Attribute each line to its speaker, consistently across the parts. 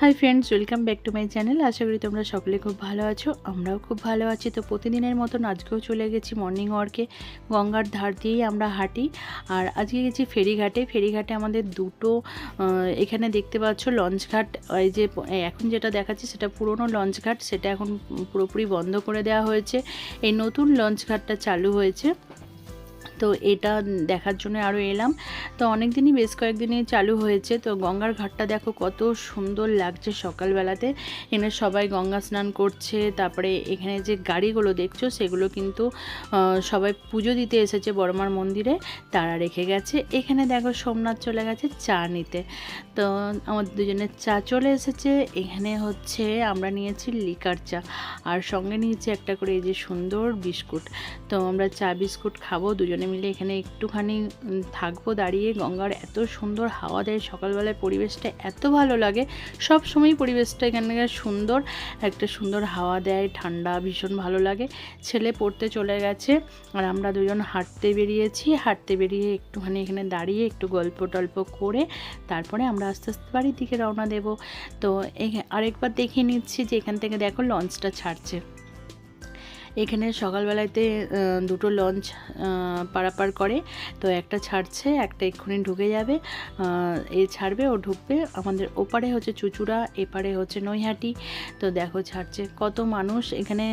Speaker 1: High friends, welcome back to my channel. আশা করি তোমরা সকলে খুব ভালো আছো। আমরাও খুব ভালো আছি। তো প্রতিদিনের মতন আজকেও চলে গেছি মর্নিং ওয়ার্কে। গঙ্গার ধার দিয়েই আমরা হাঁটি। আর আজকে গেছি ফেরিঘাটে। ফেরিঘাটে আমাদের দুটো এখানে দেখতে পাচ্ছ লঞ্চঘাট। এই যে এখন যেটা দেখাচ্ছি সেটা পুরনো লঞ্চঘাট, সেটা এখন পুরোপুরি বন্ধ করে দেওয়া হয়েছে। এই নতুন লঞ্চঘাটটা চালু হয়েছে, তো এটা দেখার জন্য আরও এলাম। তো অনেক দিনই, বেশ কয়েকদিনই চালু হয়েছে। তো গঙ্গার ঘাটটা দেখো কত সুন্দর লাগছে সকালবেলাতে। এখানে সবাই গঙ্গা স্নান করছে। তারপরে এখানে যে গাড়িগুলো দেখছো সেগুলো কিন্তু সবাই পুজো দিতে এসেছে বড়মার মন্দিরে, তারা রেখে গেছে। এখানে দেখো সোমনাথ চলে গেছে চা নিতে। তো আমাদের দুজনের চা চলে এসেছে। এখানে হচ্ছে আমরা নিয়েছি লিকার চা, আর সঙ্গে নিয়েছি একটা করে এই যে সুন্দর বিস্কুট। তো আমরা চা বিস্কুট খাবো দুজনে মিলে। এখানে একটুখানি থাকবো দাঁড়িয়ে। গঙ্গার এত সুন্দর হাওয়া দেয় সকালবেলায়, পরিবেশটা এত ভালো লাগে। সব সময় পরিবেশটা এখানকার সুন্দর, একটা সুন্দর হাওয়া দেয়, ঠান্ডা, ভীষণ ভালো লাগে। ছেলে পড়তে চলে গেছে আর আমরা দুজন হাঁটতে বেরিয়েছি। হাঁটতে বেরিয়ে একটুখানি এখানে দাঁড়িয়ে একটু গল্প টল্প করে তারপরে আমরা আস্তে আস্তে বাড়ির দিকে রওনা দেব। তো আরেকবার দেখিয়ে নিচ্ছি যে এখান থেকে দেখো লঞ্চটা ছাড়ছে। এখানে সকালবেলাতে দুটো লঞ্চ পারাপার করে। তো একটা ছাড়ছে, একটা এক্ষুনি ঢুকে যাবে। এ ছাড়বে, ও ঢুকবে। আমাদের ওপারে হচ্ছে চুঁচুড়া, এপারে হচ্ছে নৈহাটি। তো দেখো ছাড়ছে কত মানুষ। এখানে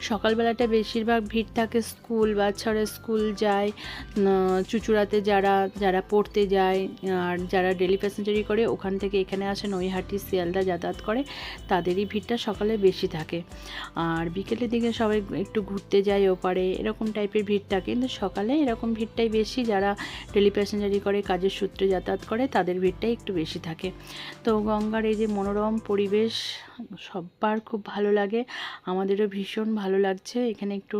Speaker 1: সকালবেলাটা বেশিরভাগ ভিড় থাকে, স্কুল বাচ্চারা স্কুল যায়, চুঁচুড়াতে যারা যারা পড়তে যায় আর যারা ডেলি প্যাসেঞ্জারি করে ওখান থেকে এখানে আসে, নৈহাটি শিয়ালদা যাতায়াত করে, তাদেরই ভিড়টা সকালে বেশি থাকে। আর বিকেলের দিকে সবাই একটু ঘুরতে যায় ওপারে, এরকম টাইপের ভিড় থাকে। কিন্তু সকালে এরকম ভিড়টাই বেশি, যারা ডেলি প্যাসেঞ্জারি করে, কাজের সূত্রে যাতায়াত করে, তাদের ভিড়টাই একটু বেশি থাকে। তো গঙ্গার এই যে মনোরম পরিবেশ সবার খুব ভালো লাগে, আমাদেরও ভীষণ ভালো লাগছে এখানে একটু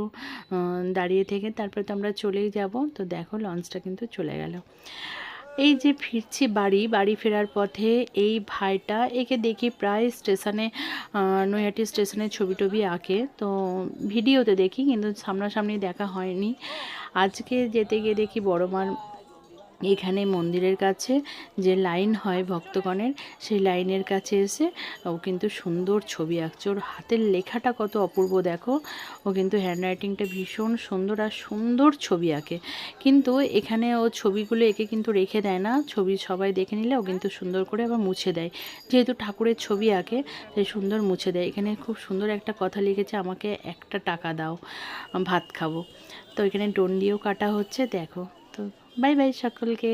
Speaker 1: দাঁড়িয়ে থেকে। তারপরে তো আমরা চলেই যাব। তো দেখো লঞ্চটা কিন্তু চলে গেল। এই যে ফিরছি বাড়ি, বাড়ি ফেরার পথে এই ভাইটা, একে দেখি প্রায় স্টেশনে, নৈহাটি স্টেশনে ছবি টবি আঁকে। তো ভিডিওতে দেখি, কিন্তু সামনাসামনি দেখা হয়নি। আজকে যেতে গিয়ে দেখি বড়মার এখানে মন্দিরের কাছে যে লাইন হয় ভক্তগণের, সেই লাইনের কাছে এসে ও কিন্তু সুন্দর ছবি আঁকছে। ওর হাতের লেখাটা কত অপূর্ব দেখো। ও কিন্তু হ্যান্ডরাইটিংটা ভীষণ সুন্দর, আর সুন্দর ছবি আঁকে। কিন্তু এখানে ও ছবিগুলো এঁকে কিন্তু রেখে দেয় না, ছবি সবাই দেখে নিলে ও কিন্তু সুন্দর করে আবার মুছে দেয়। যেহেতু ঠাকুরের ছবি আঁকে তাই সুন্দর মুছে দেয়। এখানে খুব সুন্দর একটা কথা লিখেছে, আমাকে একটা টাকা দাও, ভাত খাবো। তো এখানে ডন্ডিও কাটা হচ্ছে দেখো। তো বাই বাই সকলকে।